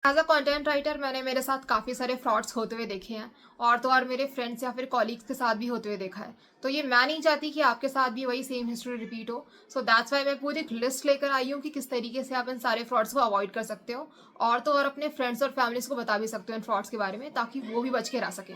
As a content writer मैंने मेरे साथ काफ़ी सारे फ्रॉड्स होते हुए देखे हैं, और तो और मेरे फ्रेंड्स या फिर कॉलीग्स के साथ भी होते हुए देखा है। तो ये मैं नहीं चाहती कि आपके साथ भी वही सेम हिस्ट्री रिपीट हो। सो दैट्स वाई मैं पूरी एक लिस्ट लेकर आई हूँ कि किस तरीके से आप इन सारे फ्रॉड्स को अवॉइड कर सकते हो, और तो और अपने फ्रेंड्स और फैमिलीज को बता भी सकते हो इन फ्रॉड्स के बारे में, ताकि वो भी बच के रह सकें।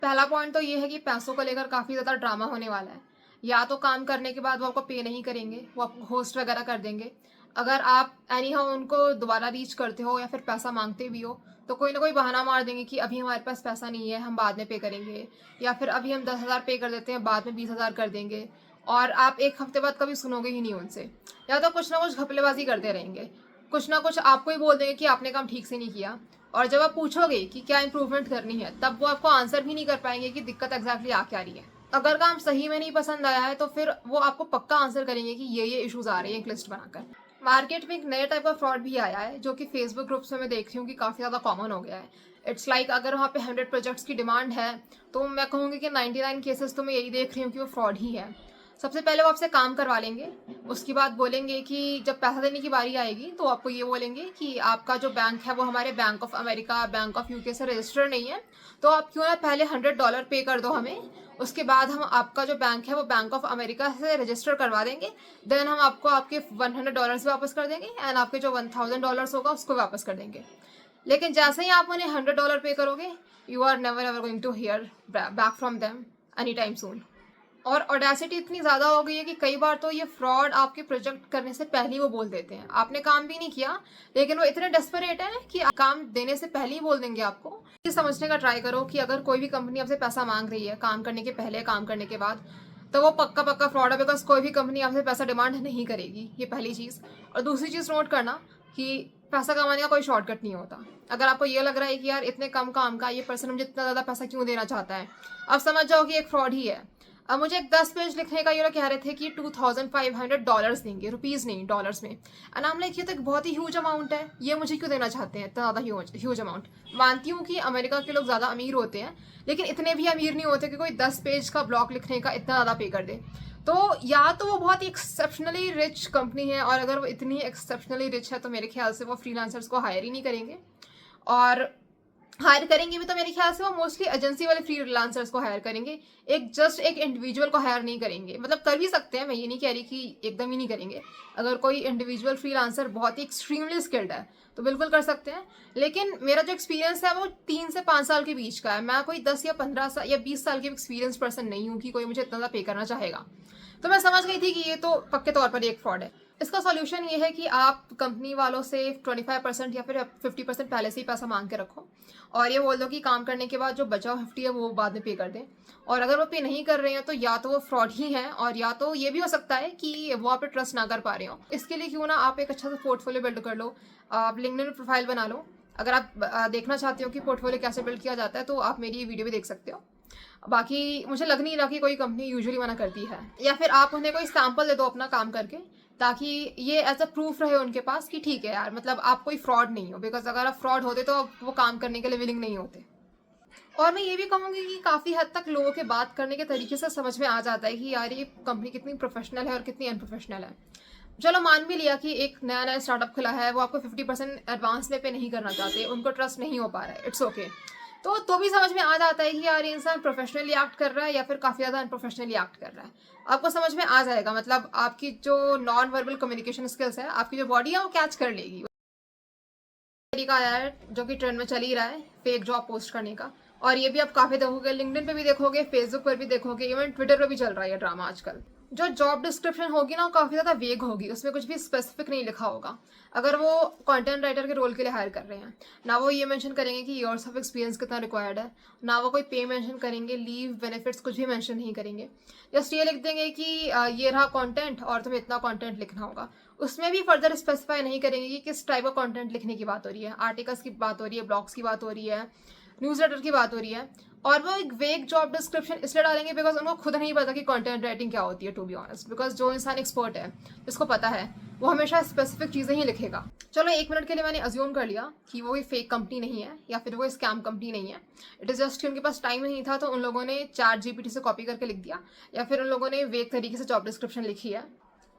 पहला पॉइंट तो ये है कि पैसों को लेकर काफ़ी ज़्यादा ड्रामा होने वाला है। या तो काम करने के बाद वो आपको पे नहीं करेंगे, वो आपको होस्ट वगैरह कर देंगे। अगर आप एनी हाउ उनको दोबारा रीच करते हो या फिर पैसा मांगते भी हो, तो कोई ना कोई बहाना मार देंगे कि अभी हमारे पास पैसा नहीं है, हम बाद में पे करेंगे, या फिर अभी हम 10,000 पे कर देते हैं, बाद में 20,000 कर देंगे। और आप एक हफ्ते बाद कभी सुनोगे ही नहीं उनसे। या तो कुछ ना कुछ घपलेबाजी करते रहेंगे, कुछ ना कुछ आपको ही बोल देंगे कि आपने काम ठीक से नहीं किया। और जब आप पूछोगे कि क्या इंप्रूवमेंट करनी है, तब वो आपको आंसर भी नहीं कर पाएंगे कि दिक्कत एग्जैक्टली आ क्या रही है। अगर काम सही में नहीं पसंद आया है, तो फिर वो आपको पक्का आंसर करेंगे कि ये इश्यूज आ रहे हैं, एक लिस्ट बनाकर। मार्केट में एक नया टाइप का फ्रॉड भी आया है, जो कि फेसबुक ग्रुप्स में मैं देख रही हूँ कि काफ़ी ज़्यादा कॉमन हो गया है। इट्स लाइक अगर वहाँ पे 100 प्रोजेक्ट्स की डिमांड है, तो मैं कहूँगी कि 99 केसेस तो मैं यही देख रही हूँ कि वो फ्रॉड ही है। सबसे पहले वो आपसे काम करवा लेंगे, उसके बाद बोलेंगे कि जब पैसा देने की बारी आएगी तो आपको ये बोलेंगे कि आपका जो बैंक है वो हमारे bank of America, bank of UK से रजिस्टर नहीं है, तो आप क्यों ना पहले $100 पे कर दो हमें, उसके बाद हम आपका जो बैंक है वो बैंक ऑफ अमेरिका से रजिस्टर करवा देंगे। देन हम आपको आपके $100 वापस कर देंगे, एंड आपके जो $1,000 होगा उसको वापस कर देंगे। लेकिन जैसे ही आप उन्हें $100 पे करोगे, you are never ever going to hear back from them any time soon. और ऑडेसिटी इतनी ज़्यादा हो गई है कि कई बार तो ये फ्रॉड आपके प्रोजेक्ट करने से पहले ही वो बोल देते हैं। आपने काम भी नहीं किया, लेकिन वो इतने डेस्परेट हैं कि काम देने से पहले ही बोल देंगे आपको। ये समझने का ट्राई करो कि अगर कोई भी कंपनी आपसे पैसा मांग रही है काम करने के पहले, काम करने के बाद, तो वो पक्का पक्का फ्रॉड है, बिकॉज कोई भी कंपनी आपसे पैसा डिमांड नहीं करेगी। ये पहली चीज़। और दूसरी चीज़ नोट करना कि पैसा कमाने का कोई शॉर्टकट नहीं होता। अगर आपको ये लग रहा है कि यार इतने कम काम का ये पर्सन मुझे इतना ज़्यादा पैसा क्यों देना चाहता है, अब समझ जाओ कि एक फ्रॉड ही है। अब मुझे एक 10 पेज लिखने का ये लोग कह रहे थे कि $2,500 देंगे, रुपीज़ नहीं, डॉलर्स में। एंड आई एम लाइक, ये तो एक बहुत ही ह्यूज अमाउंट है, ये मुझे क्यों देना चाहते हैं इतना ज़्यादा ह्यूज अमाउंट। मानती हूँ कि अमेरिका के लोग ज़्यादा अमीर होते हैं, लेकिन इतने भी अमीर नहीं होते कि कोई 10 पेज का ब्लॉग लिखने का इतना ज़्यादा पे कर दे। तो या तो वो बहुत ही एक्सेप्शनली रिच कंपनी है, और अगर वो इतनी एक्सेप्शनली रिच है तो मेरे ख्याल से वो फ्रीलांसर्स को हायर ही नहीं करेंगे। और हायर करेंगे भी तो मेरे ख्याल से वो मोस्टली एजेंसी वाले फ्रीलांसर्स को हायर करेंगे, एक इंडिविजुअल को हायर नहीं करेंगे। मतलब कर भी सकते हैं, मैं ये नहीं कह रही कि एकदम ही नहीं करेंगे। अगर कोई इंडिविजुअल फ्रीलांसर बहुत ही एक्सट्रीमली स्किल्ड है तो बिल्कुल कर सकते हैं। लेकिन मेरा जो एक्सपीरियंस है वो 3 से 5 साल के बीच का है। मैं कोई 10 या 15 साल या 20 साल की एक्सपीरियंस पर्सन नहीं हूँ कि कोई मुझे इतना ज़्यादा पे करना चाहेगा। तो मैं समझ गई थी कि ये तो पक्के तौर पर एक फ्रॉड है। इसका सॉल्यूशन ये है कि आप कंपनी वालों से 25% या फिर 50% पहले से ही पैसा मांग के रखो, और ये बोल दो कि काम करने के बाद जो बचा 50 है वो बाद में पे कर दें। और अगर वो पे नहीं कर रहे हैं तो या तो वो फ्रॉड ही है, और या तो ये भी हो सकता है कि वो आप पे ट्रस्ट ना कर पा रहे हो। इसके लिए क्यों ना आप एक अच्छा सा पोर्टफोलियो बिल्ड कर लो, आप लिंक्डइन प्रोफाइल बना लो। अगर आप देखना चाहते हो कि पोर्टफोलियो कैसे बिल्ड किया जाता है, तो आप मेरी ये वीडियो भी देख सकते हो। बाकी मुझे लग नहीं रहा कि कोई कंपनी यूजुअली मना करती है, या फिर आप उन्हें कोई सैंपल दे दो अपना काम करके, ताकि ये एज अ प्रूफ रहे उनके पास कि ठीक है यार, मतलब आप कोई फ्रॉड नहीं हो। बिकॉज अगर आप फ्रॉड होते तो वो काम करने के लिए विलिंग नहीं होते। और मैं ये भी कहूँगी कि काफ़ी हद तक लोगों के बात करने के तरीके से समझ में आ जाता है कि यार ये कंपनी कितनी प्रोफेशनल है और कितनी अनप्रोफेशनल है। चलो मान भी लिया कि एक नया नया स्टार्टअप खुला है, वो आपको 50% एडवांस में पे नहीं करना चाहते, उनको ट्रस्ट नहीं हो पा रहा है, इट्स ओके। तो भी समझ में आ जाता है कि यार ये इंसान प्रोफेशनली एक्ट कर रहा है या फिर काफ़ी ज़्यादा अनप्रोफेशनली एक्ट कर रहा है। आपको समझ में आ जाएगा, मतलब आपकी जो नॉन वर्बल कम्युनिकेशन स्किल्स है, आपकी जो बॉडी है वो कैच कर लेगी। तरीका आया है जो कि ट्रेंड में चल ही रहा है, फेक जॉब पोस्ट करने का। और ये भी आप काफ़ी देखोगे, लिंक्डइन पे भी देखोगे, फेसबुक पर भी देखोगे, इवन ट्विटर पर भी चल रहा है ये ड्रामा आजकल। जो जॉब डिस्क्रिप्शन होगी ना वो काफ़ी ज़्यादा वेग होगी, उसमें कुछ भी स्पेसिफिक नहीं लिखा होगा। अगर वो कंटेंट राइटर के रोल के लिए हायर कर रहे हैं, ना वो ये मेंशन करेंगे कि ईयर्स ऑफ एक्सपीरियंस कितना रिक्वायर्ड है, ना वो कोई पे मेंशन करेंगे, लीव बेनिफिट्स कुछ भी मेंशन नहीं करेंगे। जस्ट ये लिख देंगे कि ये रहा कंटेंट और तुम्हें इतना कंटेंट लिखना होगा। उसमें भी फर्दर स्पेसिफाई नहीं करेंगे कि किस टाइप का कंटेंट लिखने की बात हो रही है, आर्टिकल्स की बात हो रही है, ब्लॉग्स की बात हो रही है, न्यूज़लेटर की बात हो रही है। और वो एक वेग जॉब डिस्क्रिप्शन इसलिए डालेंगे बिकॉज उनको खुद नहीं पता कि कंटेंट राइटिंग क्या होती है, टू बी ऑनेस्ट। बिकॉज जो इंसान एक्सपर्ट है, जिसको पता है, वो हमेशा स्पेसिफिक चीज़ें ही लिखेगा। चलो 1 मिनट के लिए मैंने अज्यूम कर लिया कि वो कोई फेक कंपनी नहीं है या फिर वो स्कैम कंपनी नहीं है। इट इज़ जस्ट कि उनके पास टाइम नहीं था, तो उन लोगों ने चैट जीपीटी से कॉपी करके लिख दिया, या फिर उन लोगों ने वेग तरीके से जॉब डिस्क्रिप्शन लिखी है।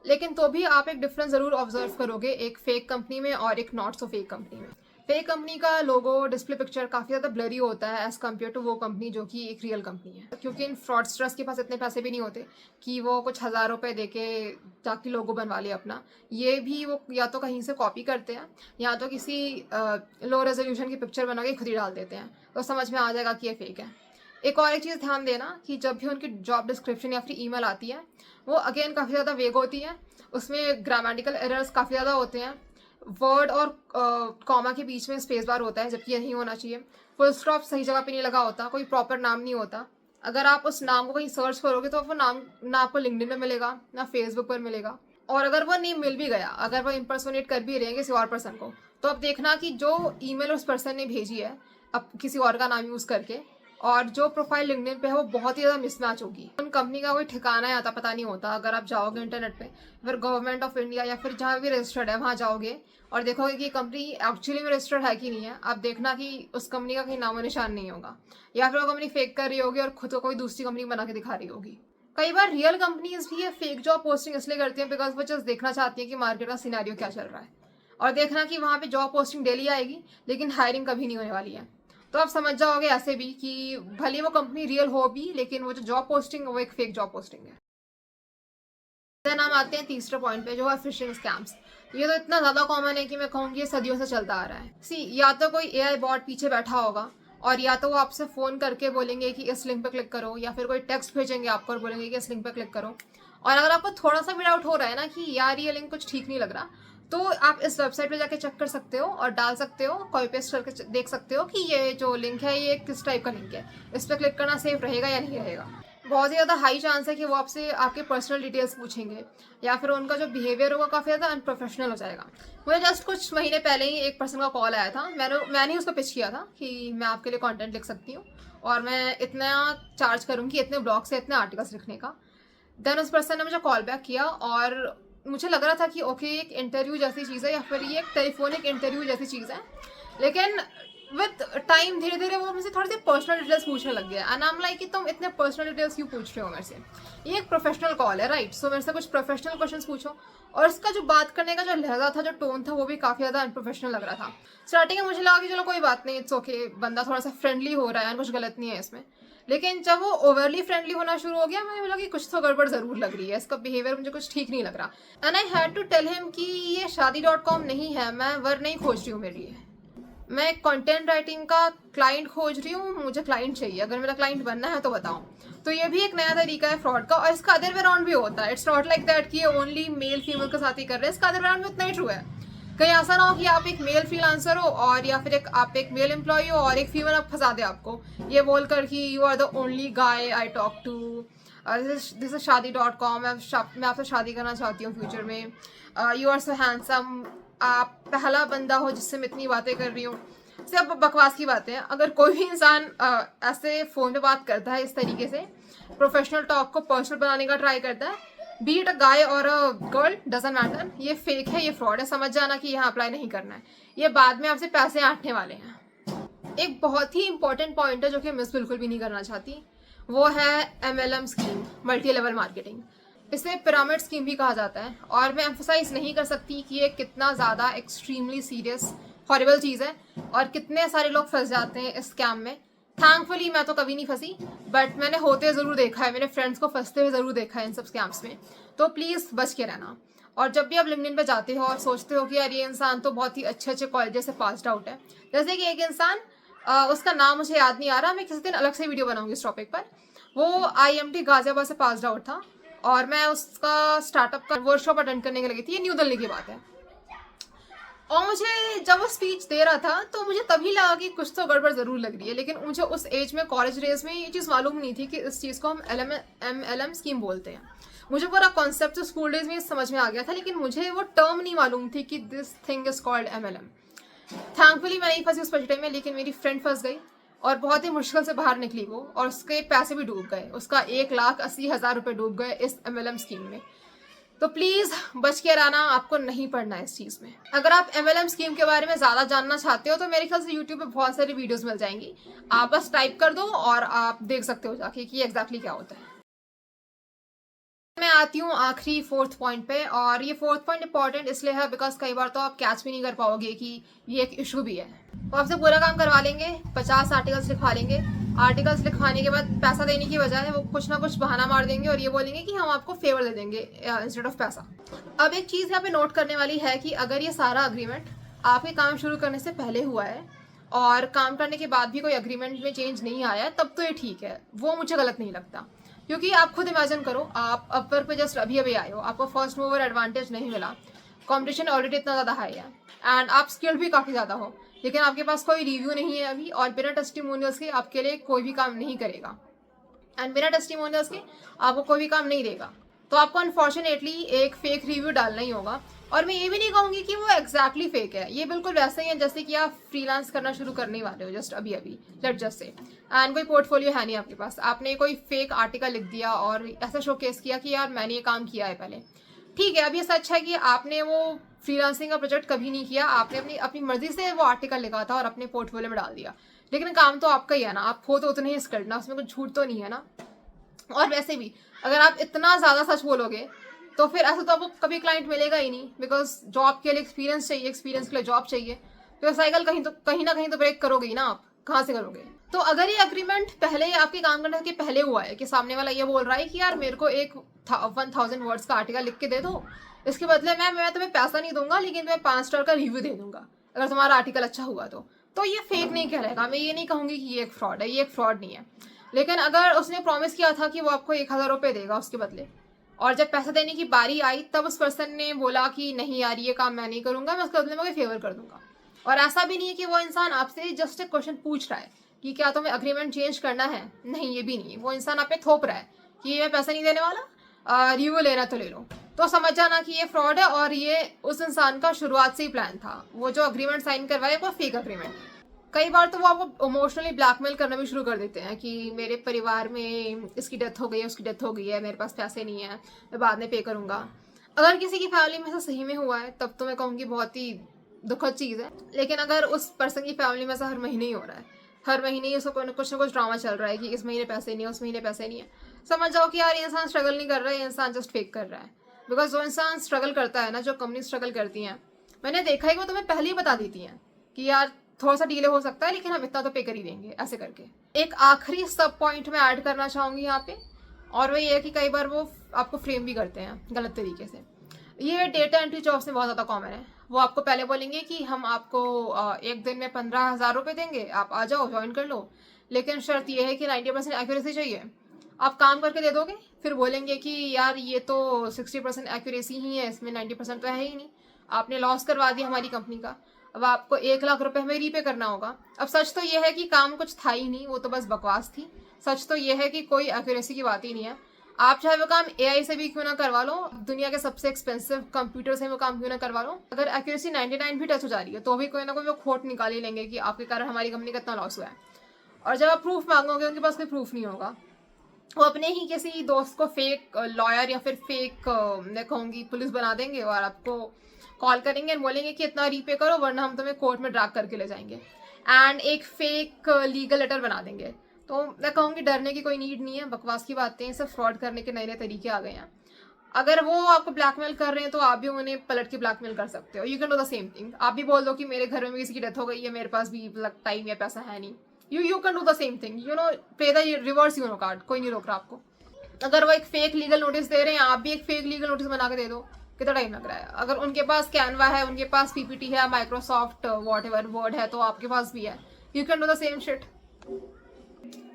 लेकिन तो भी आप एक डिफरेंस ज़रूर ऑब्जर्व करोगे एक फेक कंपनी में और एक नॉट सो फेक कंपनी में। फेक कंपनी का लोगो डिस्प्ले पिक्चर काफ़ी ज़्यादा ब्लरी होता है एज़ कम्पेयर टू वो कंपनी जो कि एक रियल कंपनी है, क्योंकि इन फ्रॉडस्टर्स के पास इतने पैसे भी नहीं होते कि वो कुछ हज़ार रुपये दे के ताकि लोगो बनवा ले अपना। ये भी वो या तो कहीं से कॉपी करते हैं या तो किसी लो रेजोल्यूशन की पिक्चर बना के खुद ही डाल देते हैं, तो समझ में आ जाएगा कि ये फेक है। एक और एक चीज़ ध्यान देना कि जब भी उनकी जॉब डिस्क्रिप्शन या फिर ईमेल आती है, वो अगेन काफ़ी ज़्यादा वेग होती है, उसमें ग्रामेटिकल एरर्स काफ़ी ज़्यादा होते हैं, वर्ड और कॉमा के बीच में स्पेस बार होता है जबकि ये नहीं होना चाहिए, फुल स्टॉप सही जगह पे नहीं लगा होता, कोई प्रॉपर नाम नहीं होता। अगर आप उस नाम को कहीं सर्च करोगे तो वो नाम ना आपको लिंक्डइन में मिलेगा ना फेसबुक पर मिलेगा, और अगर वो नेम मिल भी गया, अगर वो इम्पर्सोनेट कर भी रहे हैं किसी और पर्सन को, तो अब देखना कि जो ईमेल उस पर्सन ने भेजी है अब किसी और का नाम यूज़ करके, और जो प्रोफाइल लिंक्डइन पे है वो बहुत ही ज़्यादा मिसमैच होगी। उन कंपनी का कोई ठिकाना या पता नहीं होता। अगर आप जाओगे इंटरनेट पे, फिर गवर्नमेंट ऑफ इंडिया या फिर जहाँ भी रजिस्टर्ड है वहाँ जाओगे और देखोगे कि कंपनी एक्चुअली में रजिस्टर्ड है कि नहीं है, आप देखना कि उस कंपनी का कहीं नामो निशान नहीं होगा, या फिर वो कंपनी फेक कर रही होगी और खुद को कोई दूसरी कंपनी बना के दिखा रही होगी। कई बार रियल कंपनीज भी ये फेक जॉब पोस्टिंग इसलिए करती हैं बिकॉज वो जस्ट देखना चाहती है कि मार्केट का सिनेरियो क्या चल रहा है, और देखना कि वहाँ पे जॉब पोस्टिंग डेली आएगी लेकिन हायरिंग कभी नहीं होने वाली है। तो आप समझ जाओगे ऐसे भी कि भले वो कंपनी रियल हो भी, लेकिन वो जो जॉब पोस्टिंग वो एक फेक जॉब पोस्टिंग है। देन हम आते हैं तीसरे पॉइंट पे जो है फिशिंग स्कैम्स। ये तो इतना ज़्यादा कॉमन है कि मैं कहूँगी ये सदियों से चलता आ रहा है। या तो कोई एआई बॉट पीछे बैठा होगा और या तो वो आपसे फ़ोन करके बोलेंगे कि इस लिंक पे क्लिक करो, या फिर कोई टेक्स्ट भेजेंगे आपको और बोलेंगे कि इस लिंक पे क्लिक करो। और अगर आपको थोड़ा सा भी डाउट हो रहा है ना कि यार ये लिंक कुछ ठीक नहीं लग रहा, तो आप इस वेबसाइट पे जाके चेक कर सकते हो और डाल सकते हो, कॉपी पेस्ट करके देख सकते हो कि ये जो लिंक है ये किस टाइप का लिंक है, इस पर क्लिक करना सेफ रहेगा या नहीं रहेगा। बहुत ही ज़्यादा हाई चांस है कि वो आपसे आपके पर्सनल डिटेल्स पूछेंगे, या फिर उनका जो बिहेवियर होगा काफ़ी ज़्यादा अनप्रोफेशनल हो जाएगा। मुझे जस्ट कुछ महीने पहले ही एक पर्सन का कॉल आया था, मैंने उसको पिच किया था कि मैं आपके लिए कंटेंट लिख सकती हूँ और मैं इतना चार्ज करूँगी इतने ब्लॉग से इतने आर्टिकल्स लिखने का। देन उस पर्सन ने मुझे कॉल बैक किया और मुझे लग रहा था कि ओके एक इंटरव्यू जैसी चीज़ है या फिर ये एक टेलीफोनिक इंटरव्यू जैसी चीज़ है, लेकिन विद टाइम धीरे धीरे वो मुझसे थोड़ी सी पर्सनल डिटेल्स पूछने लग गया। एंड आई एम लाइक कि तुम इतने पर्सनल डिटेल्स क्यों पूछ रहे हो मेरे से, ये एक प्रोफेशनल कॉल है राइट, सो मेरे से कुछ प्रोफेशनल क्वेश्चंस पूछो। और उसका जो बात करने का जो लहजा था, जो टोन था, वो भी काफ़ी ज़्यादा अनप्रोफेशनल लग रहा था। स्टार्टिंग में मुझे लगा कि चलो कोई बात नहीं, इट्स ओके, बंदा थोड़ा सा फ्रेंडली हो रहा है, कुछ गलत नहीं है इसमें। लेकिन जब वो ओवरली फ्रेंडली होना शुरू हो गया, मुझे बोला कि कुछ तो गड़बड़ जरूर लग रही है, इसका बिहेवियर मुझे कुछ ठीक नहीं लग रहा। And I had to tell him कि ये शादी.com नहीं है, मैं वर नहीं खोज रही हूँ मेरे लिए, मैं एक कंटेंट राइटिंग का क्लाइंट खोज रही हूँ, मुझे क्लाइंट चाहिए, अगर मेरा क्लाइंट बनना है तो बताओ। तो ये भी एक नया तरीका है फ्रॉड का, और इसका अदर वे राउंड भी होता है। इट्स नॉट लाइक दैट कि ये ओनली मेल फीमेल के साथ ही कर रहे हैं, इसका अदर वे राउंड भी उतना ही ट्रू है। कहीं ऐसा ना हो कि आप एक मेल फ्रीलांसर हो और या फिर आप एक मेल एम्प्लॉय हो और एक फीमेल आप फंसा दे आपको ये बोलकर कि you are the only guy I talk to, this is Shaadi dot com, मैं आपसे शादी करना चाहती हूँ फ्यूचर में, यू आर सो हैंडसम, आप पहला बंदा हो जिससे मैं इतनी बातें कर रही हूँ। सिर्फ बकवास की बातें हैं। अगर कोई भी इंसान ऐसे फ़ोन पे बात करता है इस तरीके से, प्रोफेशनल टॉक को पर्सनल बनाने का ट्राई करता है, बी इट अ गाय और अ गर्ल, डजंट मैटर, ये फेक है, ये फ्रॉड है, समझ जाना कि यहाँ अप्लाई नहीं करना है, ये बाद में आपसे पैसे ऐंठने वाले हैं। एक बहुत ही इंपॉर्टेंट पॉइंट है जो कि मिस बिल्कुल भी नहीं करना चाहती, वो है MLM scheme, multi level marketing. इसे पिरामिड स्कीम भी कहा जाता है, और मैं एम्फोसाइज नहीं कर सकती कि ये कितना ज़्यादा एक्सट्रीमली सीरियस हॉरिबल चीज़ है और कितने सारे लोग फंस जाते हैं इस स्कैम में। थैंकफुली मैं तो कभी नहीं फंसी, बट मैंने होते ज़रूर देखा है, मेरे फ्रेंड्स को फंसते हुए ज़रूर देखा है इन सब स्कैम्स में। तो प्लीज़ बच के रहना। और जब भी आप लिंक्डइन पे जाते हो और सोचते हो कि यार ये इंसान तो बहुत ही अच्छे अच्छे कॉलेज से पास्ड आउट है, जैसे कि एक इंसान, उसका नाम मुझे याद नहीं आ रहा, मैं किसी दिन अलग से वीडियो बनाऊंगी इस टॉपिक पर, वो IMT गाजियाबाद से पास्ड आउट था और मैं उसका स्टार्टअप का वर्कशॉप अटेंड करने के लगी थी, ये न्यू दिल्ली की बात है। और मुझे जब वो स्पीच दे रहा था तो मुझे तभी लगा कि कुछ तो गड़बड़ ज़रूर लग रही है, लेकिन मुझे उस एज में, कॉलेज डेज में, ये चीज़ मालूम नहीं थी कि इस चीज़ को हम MLM स्कीम बोलते हैं। मुझे पूरा कॉन्सेप्ट तो स्कूल डेज में समझ में आ गया था, लेकिन मुझे वो टर्म नहीं मालूम थी कि this thing is called MLM। Thankfully मैं नहीं फंसी उस पचड़े में, लेकिन मेरी फ्रेंड फंस गई और बहुत ही मुश्किल से बाहर निकली वो, और उसके पैसे भी डूब गए, उसका 1,80,000 रुपये डूब गए इस MLM स्कीम में। तो प्लीज़ बच के रहना, आपको नहीं पढ़ना है इस चीज़ में। अगर आप MLM स्कीम के बारे में ज़्यादा जानना चाहते हो तो मेरे ख्याल से यूट्यूब पे बहुत सारी वीडियोस मिल जाएंगी, आप बस टाइप कर दो और आप देख सकते हो जाके कि एग्जैक्टली क्या होता है। मैं आती हूँ आखिरी फोर्थ पॉइंट पे, और ये फोर्थ पॉइंट इंपॉर्टेंट इसलिए है बिकॉज कई बार तो आप कैच भी नहीं कर पाओगे कि ये एक इशू भी है। वो आपसे पूरा काम करवा लेंगे, 50 आर्टिकल्स लिखवा लेंगे। आर्टिकल्स लिखवाने के बाद पैसा देने की बजाय वो कुछ ना कुछ बहाना मार देंगे और ये बोलेंगे कि हम आपको फेवर दे देंगे इंस्टेड ऑफ पैसा। अब एक चीज़ यहाँ पे नोट करने वाली है कि अगर ये सारा अग्रीमेंट आपके काम शुरू करने से पहले हुआ है और काम करने के बाद भी कोई अग्रीमेंट में चेंज नहीं आया है, तब तो ये ठीक है, वो मुझे गलत नहीं लगता। क्योंकि आप खुद इमेजिन करो, आप अपवर्क पे जस्ट अभी अभी आए हो, आपको फर्स्ट मूवर एडवांटेज नहीं मिला, कंपटीशन ऑलरेडी इतना ज़्यादा हाई है एंड आप स्किल्ड भी काफ़ी ज़्यादा हो, लेकिन आपके पास कोई रिव्यू नहीं है अभी, और बिना टेस्टिमोनियल्स के आपके लिए कोई भी काम नहीं करेगा एंड बिना टेस्टिमोनियल्स के आपको कोई भी काम नहीं देगा। तो आपको अनफॉर्चुनेटली एक फेक रिव्यू डालना ही होगा। और मैं ये भी नहीं कहूँगी कि वो एग्जैक्टली फेक है, ये बिल्कुल वैसे ही है जैसे कि आप फ्रीलांस करना शुरू करने वाले हो जस्ट अभी अभी, लेट जस्ट से, एंड कोई पोर्टफोलियो है नहीं आपके पास, आपने कोई फेक आर्टिकल लिख दिया और ऐसा शोकेस किया कि यार मैंने ये काम किया है पहले। ठीक है, अब ये सच है कि आपने वो फ्रीलांसिंग का प्रोजेक्ट कभी नहीं किया, आपने अपनी अपनी मर्जी से वो आर्टिकल लिखा था और अपने पोर्टफोलियो में डाल दिया, लेकिन काम तो आपका ही है ना, आप हो तो उतने ही स्किल्ड ना, उसमें कुछ झूठ तो नहीं है ना। और वैसे भी अगर आप इतना ज़्यादा सच बोलोगे तो फिर ऐसा तो आपको कभी क्लाइंट मिलेगा ही नहीं, बिकॉज जॉब के लिए एक्सपीरियंस चाहिए, एक्सपीरियंस के लिए जॉब चाहिए, तो साइकिल कहीं ना कहीं तो ब्रेक करोगे ही ना, आप कहाँ से करोगे। तो अगर ये अग्रीमेंट पहले आपके काम करने के पहले हुआ है कि सामने वाला ये बोल रहा है कि यार मेरे को एक 1000 वर्ड्स का आर्टिकल लिख के दे दो, इसके बदले मैं तुम्हें पैसा नहीं दूंगा लेकिन तुम्हें 5 स्टार का रिव्यू दे दूंगा अगर तुम्हारा आर्टिकल अच्छा हुआ तो ये फेक नहीं कहलाएगा। मैं ये नहीं कहूंगी कि ये एक फ्रॉड है, ये एक फ्रॉड नहीं है। लेकिन अगर उसने प्रॉमिस किया था कि वो आपको 1000 रुपये देगा उसके बदले, और जब पैसा देने की बारी आई तब उस पर्सन ने बोला कि नहीं यार ये काम मैं नहीं करूंगा, मैं उसके बदले में कोई फेवर कर दूंगा। और ऐसा भी नहीं है कि वो इंसान आपसे जस्ट एक क्वेश्चन पूछ रहा है कि क्या तुम्हें अग्रीमेंट चेंज करना है, नहीं ये भी नहीं है, वो इंसान आप पे थोप रहा है कि मैं पैसा नहीं देने वाला, रिव्यू लेना तो ले लो। तो समझ जाना कि ये फ्रॉड है और ये उस इंसान का शुरुआत से ही प्लान था, वो जो अग्रीमेंट साइन करवाए वो फेक अग्रीमेंट। कई बार तो वो आपको इमोशनली ब्लैकमेल करना भी शुरू कर देते हैं कि मेरे परिवार में इसकी डेथ हो गई है, उसकी डेथ हो गई है, मेरे पास पैसे नहीं है, मैं बाद में पे करूंगा। अगर किसी की फैमिली में ऐसा सही में हुआ है तब तो मैं कहूँगी बहुत ही दुखद चीज़ है। लेकिन अगर उस पर्सन की फैमिली में ऐसा हर महीने ही हो रहा है, हर महीने ही उसको कुछ ना कुछ ड्रामा चल रहा है कि इस महीने पैसे नहीं है, उस महीने पैसे नहीं है, समझ जाओ कि यार ये इंसान स्ट्रगल नहीं कर रहा है, ये इंसान जस्ट फेक कर रहा है। बिकॉज जो इंसान स्ट्रगल करता है ना, जो कंपनी स्ट्रगल करती हैं, मैंने देखा है कि वो तुम्हें पहले ही बता देती हैं कि यार थोड़ा सा डिले हो सकता है लेकिन हम इतना तो पे कर ही देंगे, ऐसे करके। एक आखिरी सब पॉइंट में ऐड करना चाहूँगी यहाँ पे, और वो ये है कि कई बार वो आपको फ्रेम भी करते हैं गलत तरीके से। ये डेटा एंट्री जॉब्स में बहुत ज़्यादा कॉमन है। वो आपको पहले बोलेंगे कि हम आपको एक दिन में 15,000 रुपये देंगे, आप आ जाओ ज्वाइन कर लो, लेकिन शर्त ये है कि 90% एक्यूरेसी चाहिए। आप काम करके दे दोगे, फिर बोलेंगे कि यार ये तो 60% एक्यूरेसी ही है, इसमें 90% तो है ही नहीं, आपने लॉस करवा दिया हमारी कंपनी का, अब आपको 1 लाख रुपए हमें रीपे करना होगा। अब सच तो ये है कि काम कुछ था ही नहीं, वो तो बस बकवास थी। सच तो ये है कि कोई एक्यूरेसी की बात ही नहीं है। आप चाहे वो काम एआई से भी क्यों ना करवा लो, दुनिया के सबसे एक्सपेंसिव कंप्यूटर से वो काम क्यों ना करवा लो, अगर एक्यूरेसी 99 भी टच हो जा रही है तो भी कोई ना कोई वो खोट निकाल ही लेंगे कि आपके कारण हमारी कंपनी का इतना लॉस हुआ है। और जब आप प्रूफ मांगोगे उनके पास कोई प्रूफ नहीं होगा, वो अपने ही किसी दोस्त को फेक लॉयर या फिर फेक मैं कहूँगी पुलिस बना देंगे और आपको कॉल करेंगे और बोलेंगे कि इतना रीपे करो वरना हम तुम्हें कोर्ट में ड्रैग करके ले जाएंगे, एंड एक फेक लीगल लेटर बना देंगे। तो मैं कहूँगी डरने की कोई नीड नहीं है, बकवास की बातें हैं, सब फ्रॉड करने के नए नए तरीके आ गए हैं। अगर वो आपको ब्लैकमेल कर रहे हैं तो आप भी उन्हें पलट के ब्लैकमेल कर सकते हो। You can do the same thing, आप भी बोल दो कि मेरे घर में किसी की डेथ हो गई है, मेरे पास भी टाइम या पैसा है नहीं, you can do the same thing, you know, play the reverse Uno card, कोई नहीं रोक रहा आपको। अगर वो एक फेक लीगल नोटिस दे रहे हैं, आप भी एक फेक लीगल नोटिस बना के दे दो, कितना टाइम लग रहा है। अगर उनके पास कैनवा है, उनके पास पीपीटी है, माइक्रोसॉफ्ट वॉटएवर वर्ड है, तो आपके पास भी है, you can do the same shit.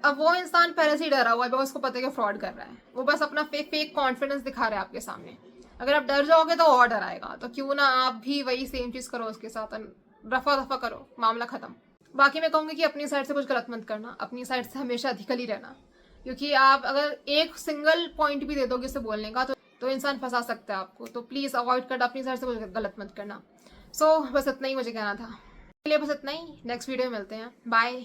अब वो इंसान पहले से ही डरा हुआ है, उसको पता है कि फ्रॉड कर रहा है, वो बस अपना फेक कॉन्फिडेंस दिखा रहा है आपके सामने। अगर आप डर जाओगे तो और डराएगा, तो क्यों ना आप भी वही सेम चीज करो उसके साथ, रफा दफा करो, मामला खत्म। बाकी मैं कहूँगी कि अपनी साइड से कुछ गलत मत करना, अपनी साइड से हमेशा अधिकल ही रहना, क्योंकि आप अगर एक सिंगल पॉइंट भी दे दोगे उसे बोलने का तो इंसान फंसा सकता है आपको। तो प्लीज अवॉइड कर, अपनी साइड से कुछ गलत मत करना। सो बस इतना ही मुझे कहना था, बस इतना ही। नेक्स्ट वीडियो में मिलते हैं, बाय।